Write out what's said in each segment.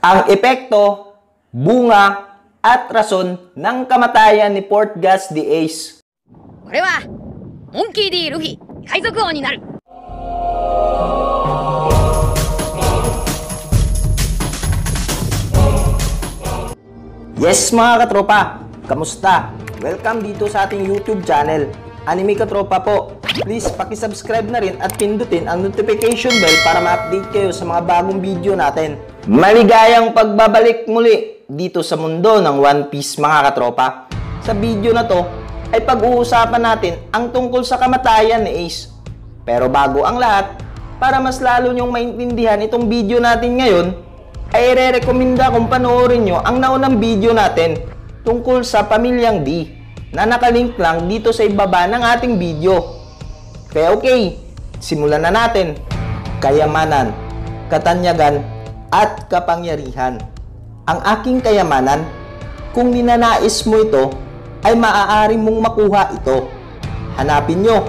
ang epekto, bunga, at rason ng kamatayan ni Portgas the Ace. これはモンキー D ルフィ海賊王になる。 Yes mga katropa, kamusta? Welcome dito sa ating YouTube channel, Anime Katropa po. Please paki-subscribe na rin at pindutin ang notification bell para ma-update kayo sa mga bagong video natin. Maligayang pagbabalik muli dito sa mundo ng One Piece mga katropa. Sa video na to ay pag-uusapan natin ang tungkol sa kamatayan ni Ace. Pero bago ang lahat, para mas lalo nyong maintindihan itong video natin ngayon, ay re-recommenda kung panoorin nyo ang naunang video natin tungkol sa Pamilyang D na nakalink lang dito sa ibaba ng ating video. Kaya okay, simulan na natin. Kayamanan, katanyagan, at kapangyarihan. Ang aking kayamanan, kung ninanais mo ito, ay maaari mong makuha ito. Hanapin nyo,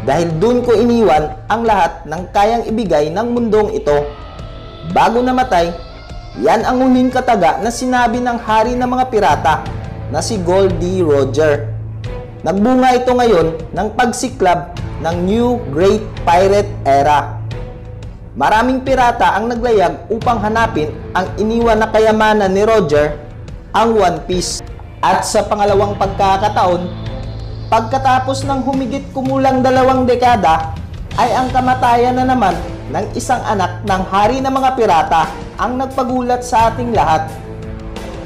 dahil dun ko iniwan ang lahat ng kayang ibigay ng mundong ito. Bago namatay, yan ang huling kataga na sinabi ng hari ng mga pirata na si Gol D. Roger. Nagbunga ito ngayon ng pagsiklab ng New Great Pirate Era. Maraming pirata ang naglayag upang hanapin ang iniwan na kayamanan ni Roger, ang One Piece. At sa pangalawang pagkakataon, pagkatapos ng humigit kumulang 2 dekada, ay ang kamatayan na naman ng isang anak ng hari ng mga pirata ang nagpagulat sa ating lahat.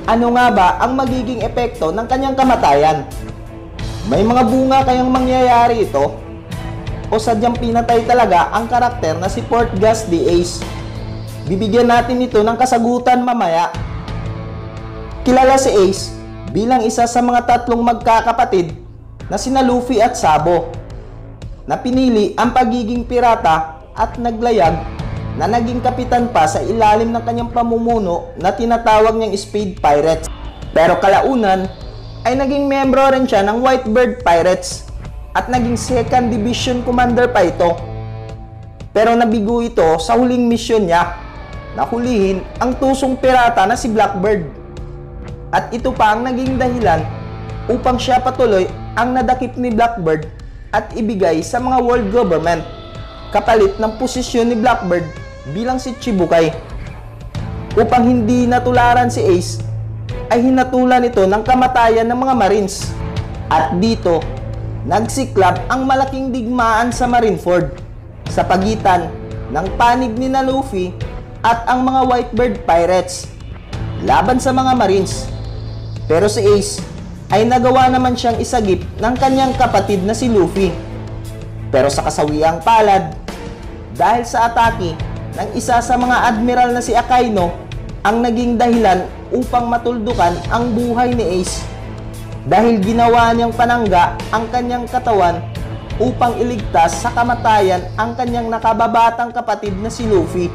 Ano nga ba ang magiging epekto ng kanyang kamatayan? May mga bunga kayang mangyayari ito? O sadyang pinatay talaga ang karakter na si Portgas the Ace? Bibigyan natin ito ng kasagutan mamaya. Kilala si Ace bilang isa sa mga 3 magkakapatid na sina Luffy at Sabo, na pinili ang pagiging pirata at naglayag na naging kapitan pa sa ilalim ng kanyang pamumuno na tinatawag niyang Speed Pirates. Pero kalaunan ay naging membro rin siya ng Whitebird Pirates at naging 2nd Division Commander pa ito. Pero nabigo ito sa huling misyon niya na hulihin ang tusong pirata na si Blackbird. At ito pa ang naging dahilan upang siya patuloy ang nadakip ni Blackbird at ibigay sa mga world government kapalit ng posisyon ni Blackbird bilang si Chibukai. Upang hindi natularan si Ace, ay hinatulan ito ng kamatayan ng mga Marines. At dito, nagsiklab ang malaking digmaan sa Marineford sa pagitan ng panig ni na Luffy at ang mga Whitebird Pirates laban sa mga Marines. Pero si Ace ay nagawa naman siyang isagip ng kanyang kapatid na si Luffy. Pero sa kasawiang palad, dahil sa atake ng isa sa mga admiral na si Akaino ang naging dahilan upang matuldukan ang buhay ni Ace, dahil ginawa niyang panangga ang kanyang katawan upang iligtas sa kamatayan ang kanyang nakababatang kapatid na si Luffy.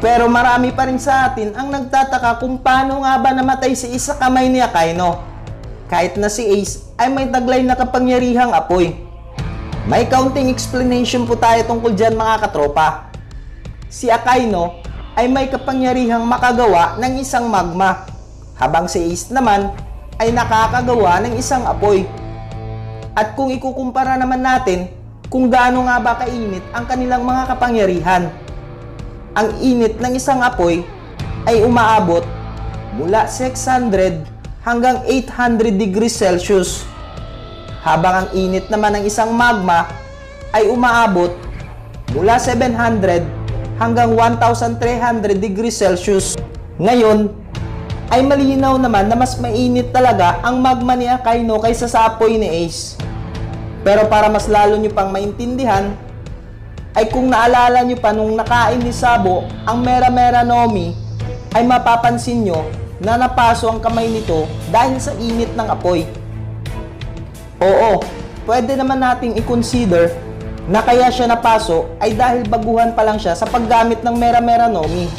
Pero marami pa rin sa atin ang nagtataka kung paano nga ba namatay si Ace sa kamay ni Akaino, kahit na si Ace ay may taglay na kapangyarihang apoy. May counting explanation po tayo tungkol dyan mga katropa. Si Akaino ay may kapangyarihang makagawa ng isang magma, habang si Ace naman ay nakakagawa ng isang apoy. At kung ikukumpara naman natin kung gaano nga ba kainit ang kanilang mga kapangyarihan, ang init ng isang apoy ay umaabot mula 600 hanggang 800 degrees Celsius, habang ang init naman ng isang magma ay umaabot mula 700 hanggang 1,300 degrees Celsius. Ngayon, ay malinaw naman na mas mainit talaga ang magma ni Akaino kaysa sa apoy ni Ace. Pero para mas lalo nyo pang maintindihan, ay kung naalala nyo pa nung nakain ni Sabo ang Mera Mera Nomi, ay mapapansin nyo na napaso ang kamay nito dahil sa init ng apoy. Oo, pwede naman nating i-consider na kaya siya napaso ay dahil baguhan pa lang siya sa paggamit ng Mera Mera Nomi.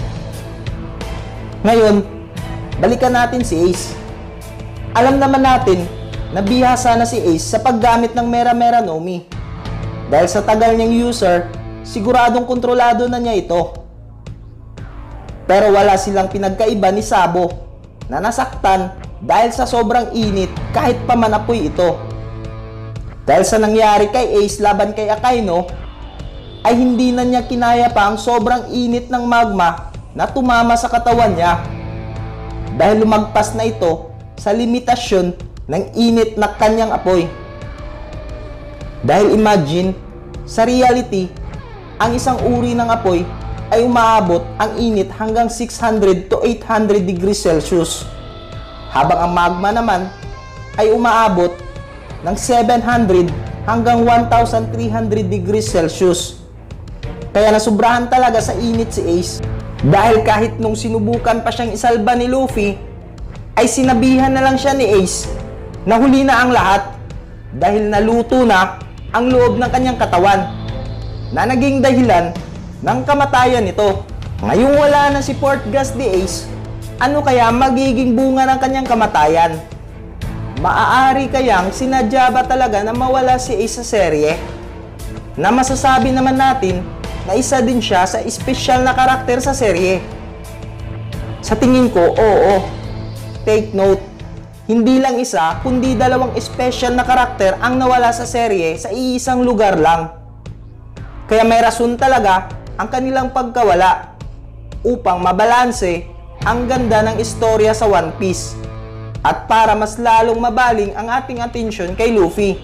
Ngayon, balikan natin si Ace. Alam naman natin na bihasa na si Ace sa paggamit ng Mera Mera Nomi. Dahil sa tagal niyang user, siguradong kontrolado na niya ito. Pero wala silang pinagkaiba ni Sabo na nasaktan dahil sa sobrang init kahit pa manapoy ito. Dahil sa nangyari kay Ace laban kay Akaino, ay hindi na niya kinaya pa ang sobrang init ng magma na tumama sa katawan niya. Dahil lumagpas na ito sa limitasyon ng init na kanyang apoy. Dahil imagine, sa reality, ang isang uri ng apoy ay umaabot ang init hanggang 600 to 800 degrees Celsius. Habang ang magma naman ay umaabot ng 700 hanggang 1,300 degrees Celsius. Kaya nasubrahan talaga sa init si Ace. Dahil kahit nung sinubukan pa siyang isalba ni Luffy, ay sinabihan na lang siya ni Ace na huli na ang lahat dahil naluto na ang loob ng kanyang katawan na naging dahilan ng kamatayan nito. Ngayong wala na si Portgas ni Ace, ano kaya magiging bunga ng kanyang kamatayan? Maaari kayang sinadya ba talaga na mawala si Ace sa serye? Na masasabi naman natin na isa din siya sa espesyal na karakter sa serye. Sa tingin ko, oo. Take note, hindi lang isa kundi dalawang espesyal na karakter ang nawala sa serye sa iisang lugar lang. Kaya may rason talaga ang kanilang pagkawala upang mabalanse ang ganda ng istorya sa One Piece at para mas lalong mabaling ang ating atensyon kay Luffy.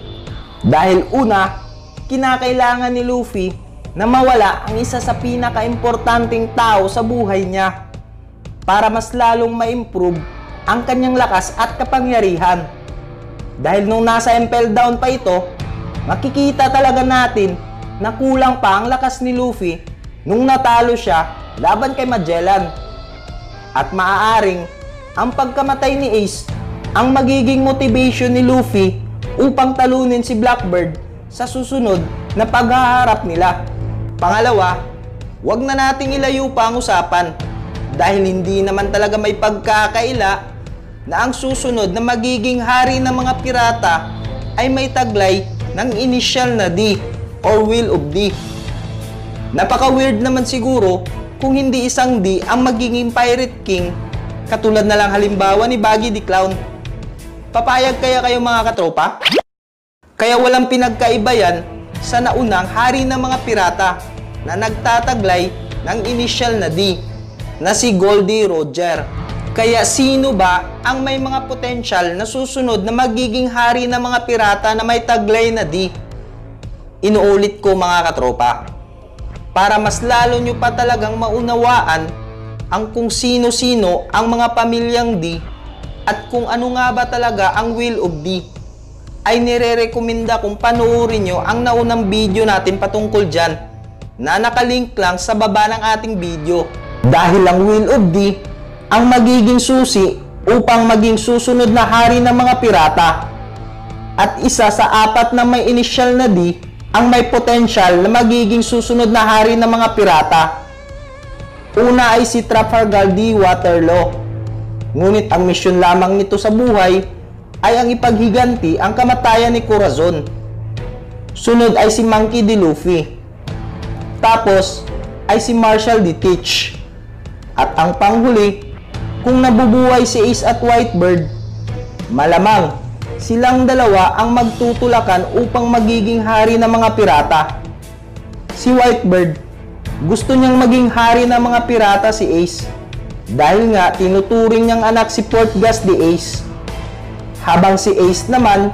Dahil una, kinakailangan ni Luffy na mawala ang isa sa pinaka-importanting tao sa buhay niya para mas lalong ma-improve ang kanyang lakas at kapangyarihan. Dahil nung nasa Impel Down pa ito, makikita talaga natin na kulang pa ang lakas ni Luffy nung natalo siya laban kay Magellan. At maaaring ang pagkamatay ni Ace ang magiging motivation ni Luffy upang talunin si Blackbird sa susunod na paghaharap nila. Pangalawa, wag na nating ilayo pa ang usapan dahil hindi naman talaga may pagkakaila na ang susunod na magiging hari ng mga pirata ay may taglay ng initial na D or Will of D. Napaka-weird naman siguro kung hindi isang D ang magiging Pirate King katulad na lang halimbawa ni Buggy the Clown. Papayag kaya kayo mga katropa? Kaya walang pinagkaiba yan sa naunang hari ng mga pirata na nagtataglay ng initial na D na si Goldie Roger. Kaya sino ba ang may mga potensyal na susunod na magiging hari ng mga pirata na may taglay na D? Inuulit ko mga katropa, para mas lalo nyo pa talagang maunawaan ang kung sino-sino ang mga pamilyang D at kung ano nga ba talaga ang Will of D, ay nire-rekomenda kong panoorin nyo ang naunang video natin patungkol dyan na nakalink lang sa baba ng ating video. Dahil ang Will of D ang magiging susi upang maging susunod na hari ng mga pirata at isa sa apat na may initial na D ang may potensyal na magiging susunod na hari ng mga pirata. Una ay si Trafalgar D. Waterloo. Ngunit ang misyon lamang nito sa buhay ay ang ipaghiganti ang kamatayan ni Corazon. Sunod ay si Monkey D. Luffy. Tapos ay si Marshall D. Teach. At ang panghuli, kung nabubuhay si Ace at Whitebird, malamang silang dalawa ang magtutulakan upang magiging hari ng mga pirata. Si Whitebird, gusto niyang maging hari ng mga pirata si Ace dahil nga tinuturing niyang anak si Portgas the Ace. Habang si Ace naman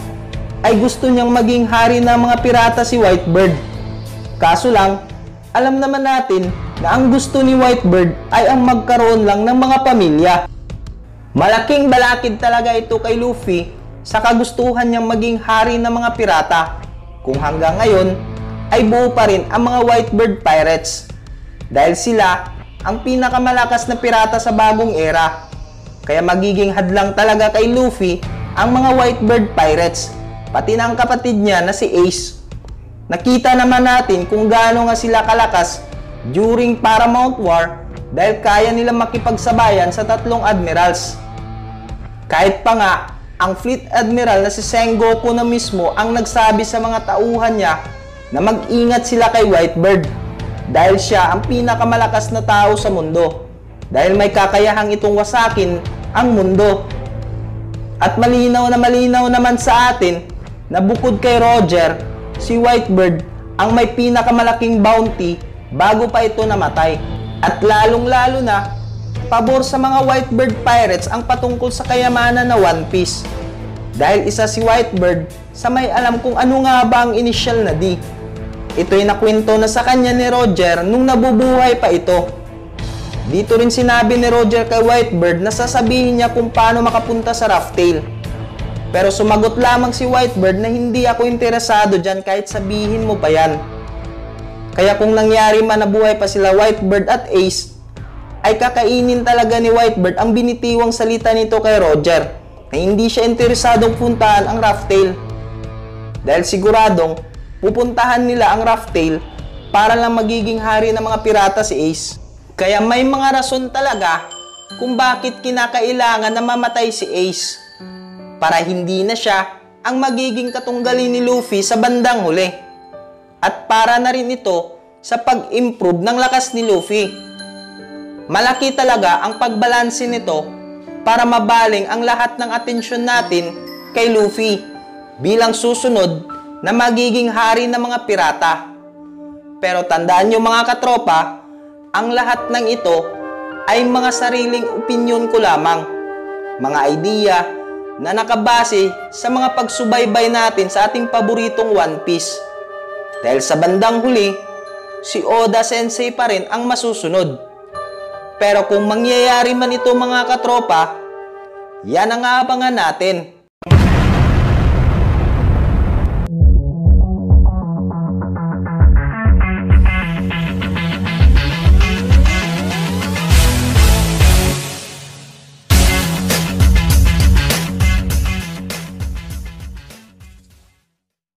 ay gusto niyang maging hari ng mga pirata si Whitebird. Kaso lang, alam naman natin na ang gusto ni Whitebird ay ang magkaroon lang ng mga pamilya. Malaking balakid talaga ito kay Luffy sa kagustuhan niyang maging hari ng mga pirata kung hanggang ngayon ay buo pa rin ang mga Whitebird Pirates dahil sila ang pinakamalakas na pirata sa bagong era. Kaya magiging hadlang talaga kay Luffy ang mga Whitebird Pirates, pati na ang kapatid niya na si Ace. Nakita naman natin kung gaano nga sila kalakas during Paramount War dahil kaya nilang makipagsabayan sa tatlong admirals. Kahit pa nga, ang Fleet Admiral na si Sengoku na mismo ang nagsabi sa mga tauhan niya na mag-ingat sila kay Whitebird dahil siya ang pinakamalakas na tao sa mundo. dahil may kakayahang itong wasakin ang mundo. At malinaw naman sa atin na bukod kay Roger, si Whitebird ang may pinakamalaking bounty bago pa ito namatay. At lalong-lalo na, pabor sa mga Whitebird Pirates ang patungkol sa kayamanan na One Piece. Dahil isa si Whitebird sa may alam kung ano nga ba ang initial na D. Ito'y nakwento na sa kanya ni Roger nung nabubuhay pa ito. Dito rin sinabi ni Roger kay Whitebird na sasabihin niya kung paano makapunta sa Rough Tail. Pero sumagot lamang si Whitebird na hindi ako interesado dyan kahit sabihin mo pa yan. Kaya kung nangyari man na buhay pa sila Whitebird at Ace, ay kakainin talaga ni Whitebird ang binitiwang salita nito kay Roger na hindi siya interesadong puntahan ang Rough Tail. Dahil siguradong pupuntahan nila ang Rough Tail para lang magiging hari ng mga pirata si Ace. Kaya may mga rason talaga kung bakit kinakailangan na mamatay si Ace para hindi na siya ang magiging katunggali ni Luffy sa bandang huli. At para na rin ito sa pag-improve ng lakas ni Luffy. Malaki talaga ang pagbalanse nito para mabaling ang lahat ng atensyon natin kay Luffy bilang susunod na magiging hari ng mga pirata. Pero tandaan nyo mga katropa, ang lahat ng ito ay mga sariling opinyon ko lamang. Mga idea na nakabase sa mga pagsubaybay natin sa ating paboritong One Piece. Dahil sa bandang huli, si Oda Sensei pa rin ang masusunod. Pero kung mangyayari man ito mga katropa, yan ang aabangan natin.